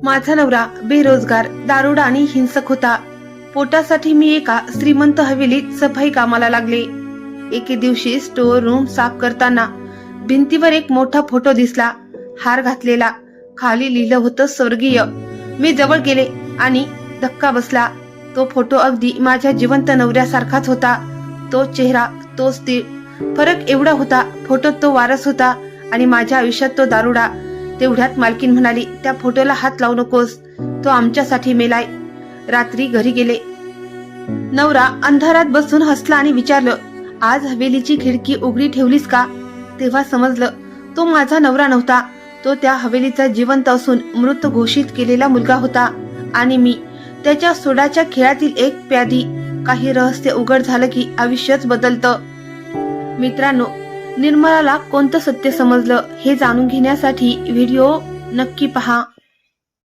माझा नवरा बेरोजगार, दारुडा आणि हिंसक होता. पोटासाठी मी एका श्रीमंत हवेलीत सफाई कामाला लागले. एके दिवशी स्टोअर रूम साफ करताना भिंतीवर एक मोठा फोटो दिसला, हार घातलेला. खाली लिहिलं होतं स्वर्गीय. मी जवळ गेले आणि धक्का बसला. तो फोटो अगदी माझ्या जिवंत नवऱ्यासारखाच होता. तो चेहरा, तोच तीळ. फरक एवढा होता, फोटोत तो वारस होता आणि माझ्या आयुष्यात तो दारुडा. तेवढ्यात मालकीन म्हणाली, त्या फोटोला हात लावू नकोस, तो आमच्यासाठी मेलाय. रात्री घरी गेले. नवरा अंधारात बसून हसला आणि विचारलं, आज हवेलीची खिडकी उघडी ठेवलीस का? तेव्हा समजलं, तो माझा नवरा नव्हता. तो त्या हवेलीचा जिवंत असून मृत घोषित केलेला मुलगा होता आणि मी त्याच्या सोडाच्या खेळातील एक प्यादी. काही रहस्य उघड झालं की आयुष्यच बदलतं. मित्रांनो, निर्मलाला कोणतं सत्य समजलं हे जाणून घेण्यासाठी व्हिडिओ नक्की पहा.